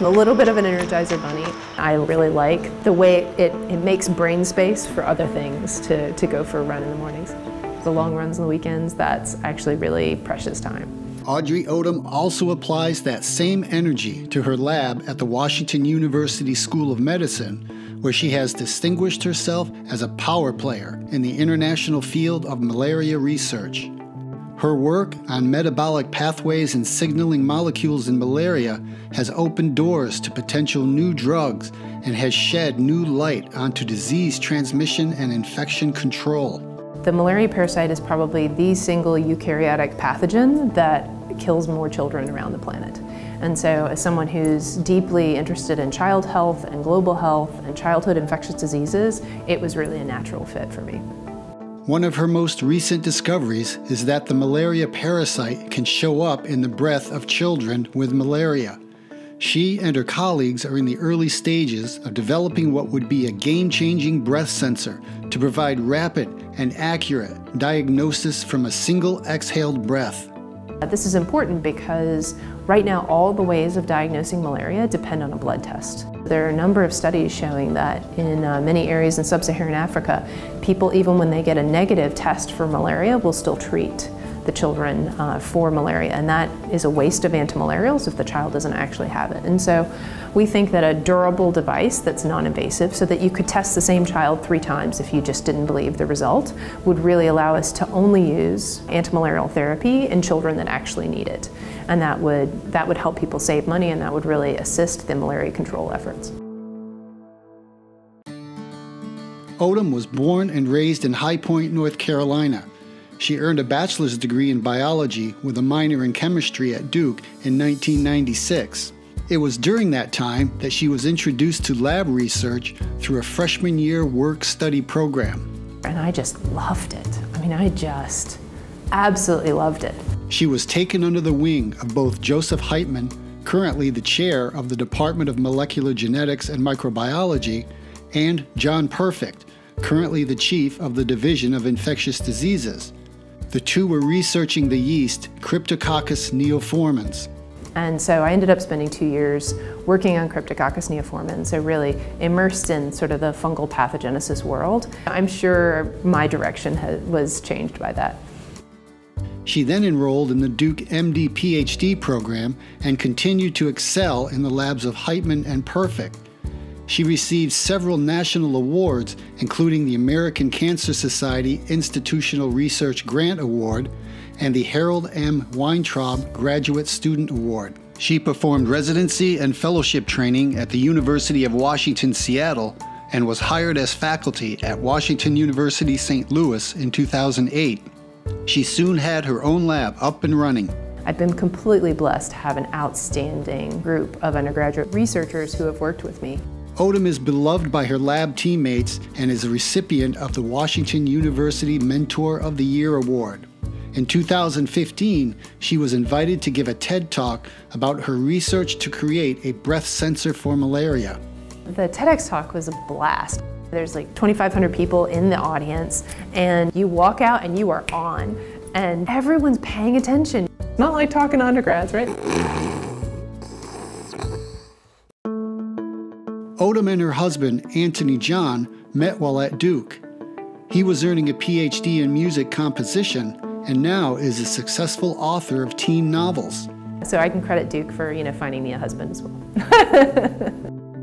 a little bit of an Energizer bunny. I really like the way it makes brain space for other things to go for a run in the mornings. The long runs on the weekends, that's actually really precious time. Audrey Odom also applies that same energy to her lab at the Washington University School of Medicine, where she has distinguished herself as a power player in the international field of malaria research. Her work on metabolic pathways and signaling molecules in malaria has opened doors to potential new drugs and has shed new light onto disease transmission and infection control. The malaria parasite is probably the single eukaryotic pathogen that kills more children around the planet. And so as someone who's deeply interested in child health and global health and childhood infectious diseases, it was really a natural fit for me. One of her most recent discoveries is that the malaria parasite can show up in the breath of children with malaria. She and her colleagues are in the early stages of developing what would be a game-changing breath sensor to provide rapid and accurate diagnosis from a single exhaled breath. This is important because right now all the ways of diagnosing malaria depend on a blood test. There are a number of studies showing that in many areas in sub-Saharan Africa, people, even when they get a negative test for malaria, will still treat the children for malaria, and that is a waste of antimalarials if the child doesn't actually have it. And so we think that a durable device that's non-invasive, so that you could test the same child 3 times if you just didn't believe the result, would really allow us to only use antimalarial therapy in children that actually need it. And that would help people save money, and that would really assist the malaria control efforts. Odom was born and raised in High Point, North Carolina. She earned a bachelor's degree in biology with a minor in chemistry at Duke in 1996. It was during that time that she was introduced to lab research through a freshman year work-study program. And I just loved it. I mean, I just absolutely loved it. She was taken under the wing of both Joseph Heitman, currently the chair of the Department of Molecular Genetics and Microbiology, and John Perfect, currently the chief of the Division of Infectious Diseases. The two were researching the yeast Cryptococcus neoformans. And so I ended up spending 2 years working on Cryptococcus neoformans, so really immersed in sort of the fungal pathogenesis world. I'm sure my direction was changed by that. She then enrolled in the Duke MD PhD program and continued to excel in the labs of Heitman and Perfect. She received several national awards, including the American Cancer Society Institutional Research Grant Award and the Harold M. Weintraub Graduate Student Award. She performed residency and fellowship training at the University of Washington, Seattle, and was hired as faculty at Washington University, St. Louis in 2008. She soon had her own lab up and running. I've been completely blessed to have an outstanding group of undergraduate researchers who have worked with me. Odom is beloved by her lab teammates and is a recipient of the Washington University Mentor of the Year Award. In 2015, she was invited to give a TED Talk about her research to create a breath sensor for malaria. The TEDx talk was a blast. There's like 2,500 people in the audience, and you walk out and you are on, and everyone's paying attention. Not like talking to undergrads, right? Odom and her husband, Anthony John, met while at Duke. He was earning a PhD in music composition and now is a successful author of teen novels. So I can credit Duke for, finding me a husband as well.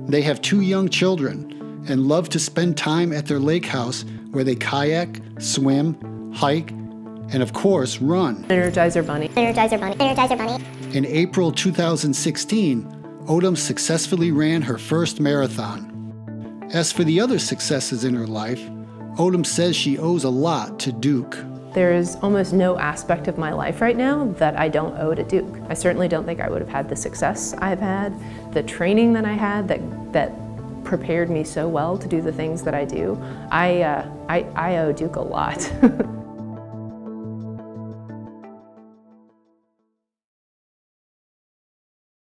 They have 2 young children and love to spend time at their lake house where they kayak, swim, hike, and of course, run. Energizer bunny. Energizer bunny. Energizer bunny. In April 2016, Odom successfully ran her first marathon. As for the other successes in her life, Odom says she owes a lot to Duke. There is almost no aspect of my life right now that I don't owe to Duke. I certainly don't think I would have had the success I've had, the training that I had that prepared me so well to do the things that I do. I owe Duke a lot.